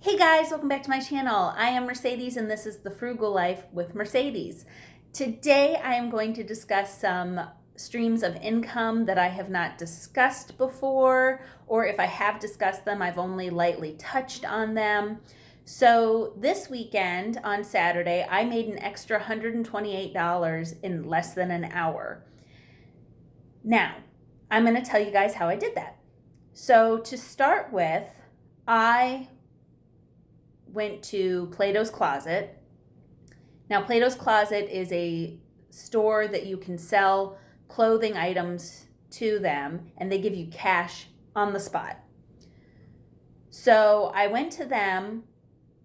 Hey guys, welcome back to my channel. I am Mercedes and this is The Frugal Life with Mercedes. Today I am going to discuss some streams of income that I have not discussed before, or if I have discussed them, I've only lightly touched on them. So this weekend on Saturday, I made an extra $128 in less than an hour. Now, I'm going to tell you guys how I did that. So to start with, I went to Platos Closet. Now, Platos Closet is a store that you can sell clothing items to them, and they give you cash on the spot. So I went to them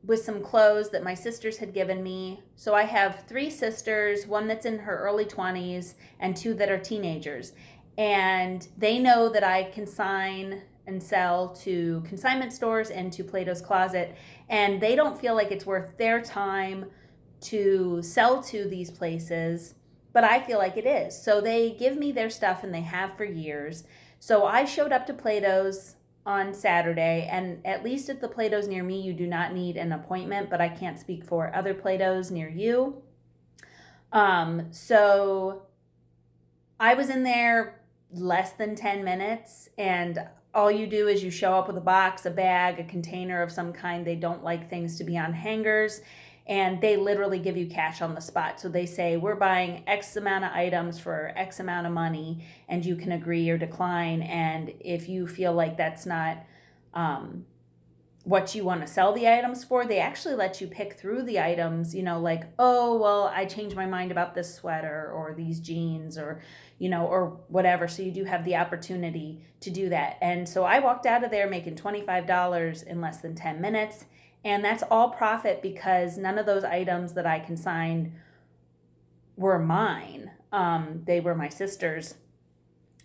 with some clothes that my sisters had given me. So I have 3 sisters, one that's in her early 20s and 2 that are teenagers. And they know that I consign and sell to consignment stores and to Platos Closet, and they don't feel like it's worth their time to sell to these places, but I feel like it is. So they give me their stuff, and they have for years. So I showed up to Platos on Saturday, and at least at the Platos near me, you do not need an appointment, but I can't speak for other Platos near you. So I was in there less than 10 minutes, and all you do is you show up with a box, a bag, a container of some kind. They don't like things to be on hangers, and they literally give you cash on the spot. So they say, we're buying X amount of items for X amount of money, and you can agree or decline. And if you feel like that's not what you want to sell the items for, they actually let you pick through the items, like, oh, well, I changed my mind about this sweater or these jeans or, or whatever. So you do have the opportunity to do that. And so I walked out of there making $25 in less than 10 minutes. And that's all profit because none of those items that I consigned were mine. They were my sister's.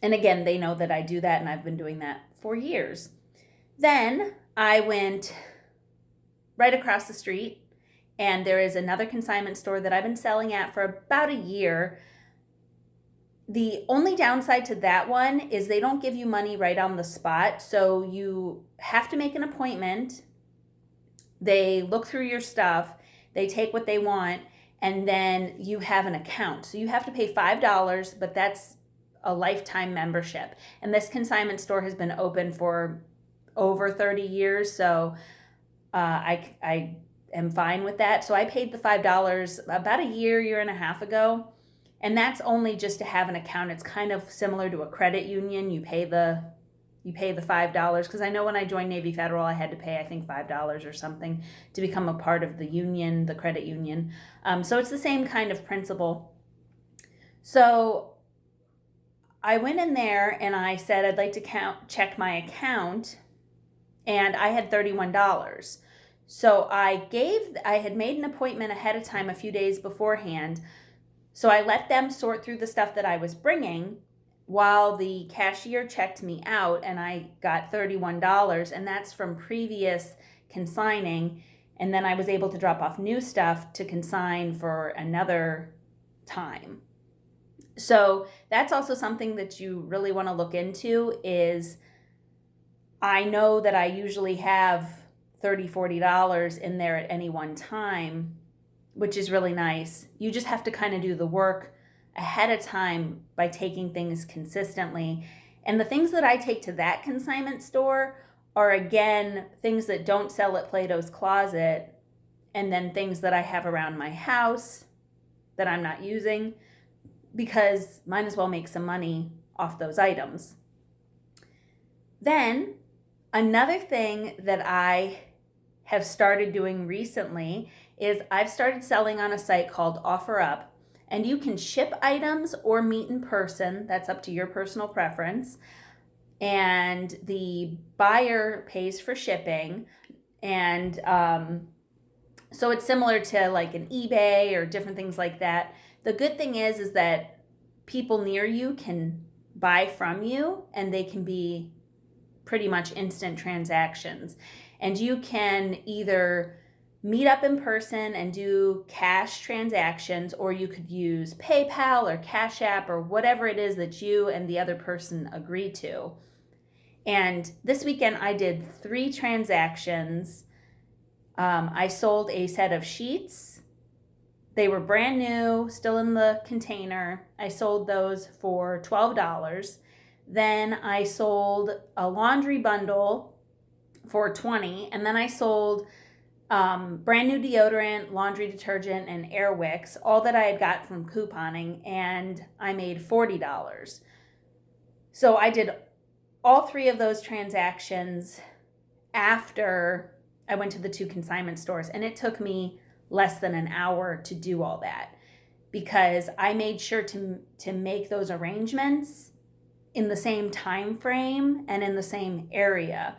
And again, they know that I do that, and I've been doing that for years. Then I went right across the street, and there is another consignment store that I've been selling at for about a year. The only downside to that one is they don't give you money right on the spot, so you have to make an appointment. They look through your stuff, they take what they want, and then you have an account. So you have to pay $5, but that's a lifetime membership. And this consignment store has been open for over 30 years, so I am fine with that. So I paid the $5 about a year and a half ago, and that's only just to have an account. It's kind of similar to a credit union. You pay the $5 because I know when I joined Navy Federal, I had to pay, I think, $5 or something to become a part of the union, the credit union. So it's the same kind of principle. So I went in there and I said I'd like to check my account, and I had $31. So I had made an appointment ahead of time a few days beforehand. So I let them sort through the stuff that I was bringing while the cashier checked me out, and I got $31, and that's from previous consigning. And then I was able to drop off new stuff to consign for another time. So that's also something that you really want to look into. Is I know that I usually have $30, $40 in there at any one time, which is really nice. You just have to kind of do the work ahead of time by taking things consistently. And the things that I take to that consignment store are, again, things that don't sell at Platos Closet, and then things that I have around my house that I'm not using, because might as well make some money off those items. Then another thing that I have started doing recently is I've started selling on a site called OfferUp, and you can ship items or meet in person. That's up to your personal preference. And the buyer pays for shipping. And so it's similar to like an eBay or different things like that. The good thing is that people near you can buy from you, and they can be pretty much instant transactions. And you can either meet up in person and do cash transactions, or you could use PayPal or Cash App or whatever it is that you and the other person agree to. And this weekend I did 3 transactions I sold a set of sheets. They were brand new, still in the container. I sold those for $12. Then I sold a laundry bundle for $20. And then I sold brand new deodorant, laundry detergent, and air wicks, all that I had got from couponing, and I made $40. So I did all three of those transactions after I went to the 2 consignment stores, and it took me less than an hour to do all that because I made sure to make those arrangements in the same time frame and in the same area.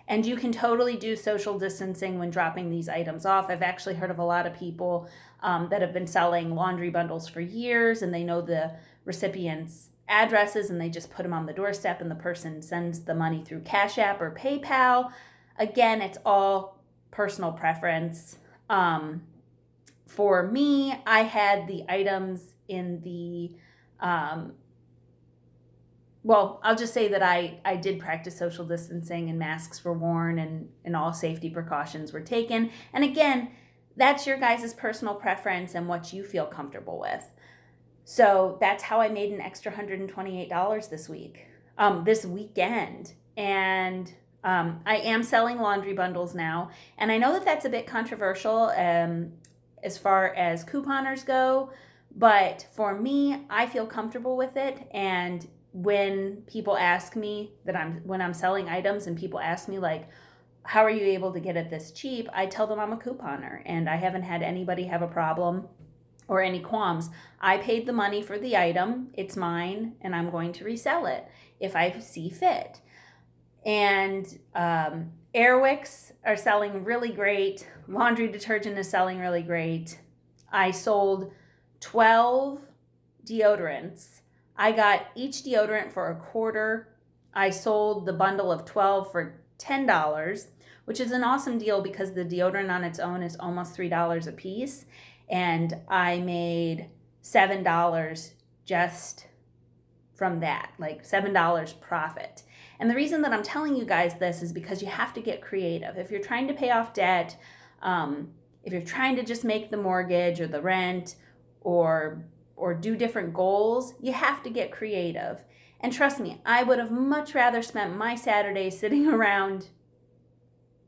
And you can totally do social distancing when dropping these items off. I've actually heard of a lot of people that have been selling laundry bundles for years, and they know the recipients' addresses, and they just put them on the doorstep, and the person sends the money through Cash App or PayPal. Again, it's all personal preference. For me, I had the items in the well, I'll just say that I did practice social distancing, and masks were worn, and all safety precautions were taken. And again, that's your guys' personal preference and what you feel comfortable with. So that's how I made an extra $128 this weekend. And I am selling laundry bundles now. And I know that that's a bit controversial as far as couponers go. But for me, I feel comfortable with it. And when people ask me when I'm selling items and people ask me like, how are you able to get it this cheap? I tell them I'm a couponer, and I haven't had anybody have a problem or any qualms. I paid the money for the item. It's mine, and I'm going to resell it if I see fit. And air wicks are selling really great. Laundry detergent is selling really great. I sold 12 deodorants. I got each deodorant for $0.25. I sold the bundle of 12 for $10, which is an awesome deal because the deodorant on its own is almost $3 a piece. And I made $7 just from that, like $7 profit. And the reason that I'm telling you guys this is because you have to get creative. If you're trying to pay off debt, if you're trying to just make the mortgage or the rent or do different goals, you have to get creative. And trust me, I would have much rather spent my Saturday sitting around,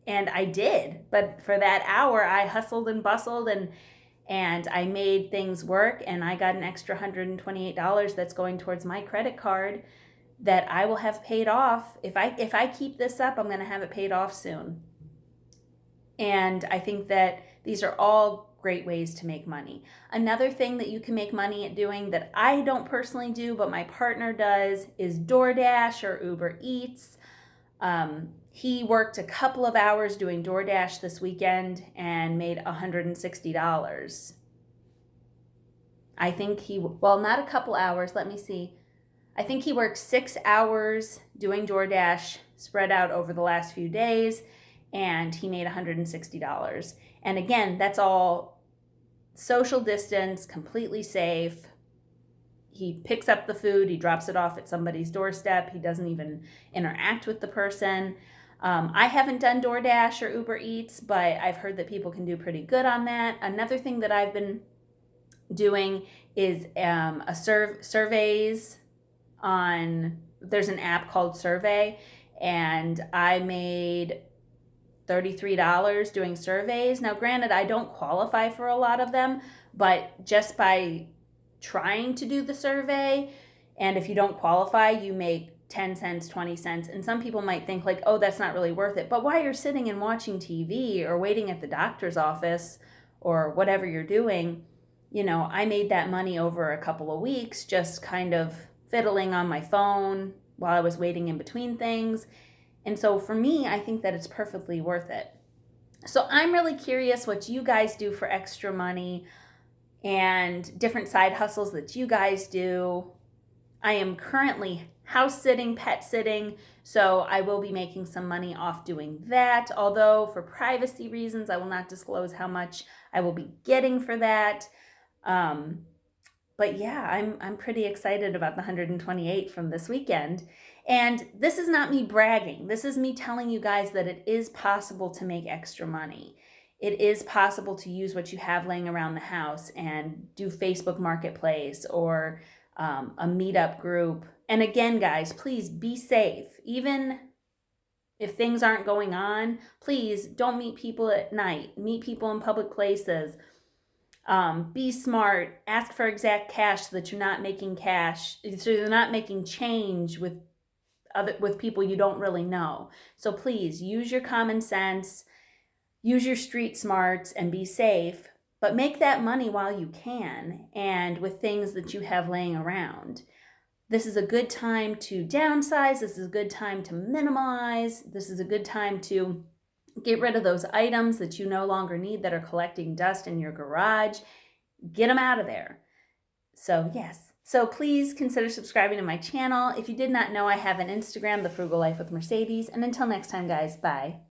and I did. But for that hour, I hustled and bustled, and I made things work, and I got an extra $128 that's going towards my credit card that I will have paid off. If I keep this up, I'm going to have it paid off soon. And I think that these are all great ways to make money. Another thing that you can make money at doing that I don't personally do, but my partner does, is DoorDash or Uber Eats. He worked a couple of hours doing DoorDash this weekend and made $160. I think not a couple hours, let me see. I think he worked 6 hours doing DoorDash spread out over the last few days, and he made $160. And again, that's all social distance, completely safe. He picks up the food, he drops it off at somebody's doorstep. He doesn't even interact with the person. I haven't done DoorDash or Uber Eats, but I've heard that people can do pretty good on that. Another thing that I've been doing is surveys there's an app called Survey, and I made $33 doing surveys. Now, granted, I don't qualify for a lot of them, but just by trying to do the survey, and if you don't qualify, you make 10 cents, 20 cents. And some people might think like, oh, that's not really worth it. But while you're sitting and watching TV or waiting at the doctor's office or whatever you're doing, I made that money over a couple of weeks, just kind of fiddling on my phone while I was waiting in between things. And so for me, I think that it's perfectly worth it. So I'm really curious what you guys do for extra money and different side hustles that you guys do. I am currently house sitting, pet sitting, so I will be making some money off doing that. Although for privacy reasons, I will not disclose how much I will be getting for that. But yeah, I'm pretty excited about the 128 from this weekend. And this is not me bragging. This is me telling you guys that it is possible to make extra money. it is possible to use what you have laying around the house and do Facebook Marketplace or a meetup group. And again, guys, please be safe. Even if things aren't going on, please don't meet people at night. Meet people in public places. Be smart. Ask for exact cash so that you're not making so you're not making change with people you don't really know. So please use your common sense, use your street smarts, and be safe. But make that money while you can, and with things that you have laying around. This is a good time to downsize. This is a good time to minimize. This is a good time to get rid of those items that you no longer need that are collecting dust in your garage. Get them out of there. So yes. So please consider subscribing to my channel. If you did not know, I have an Instagram, The Frugal Life with Mercedes. And until next time, guys, bye.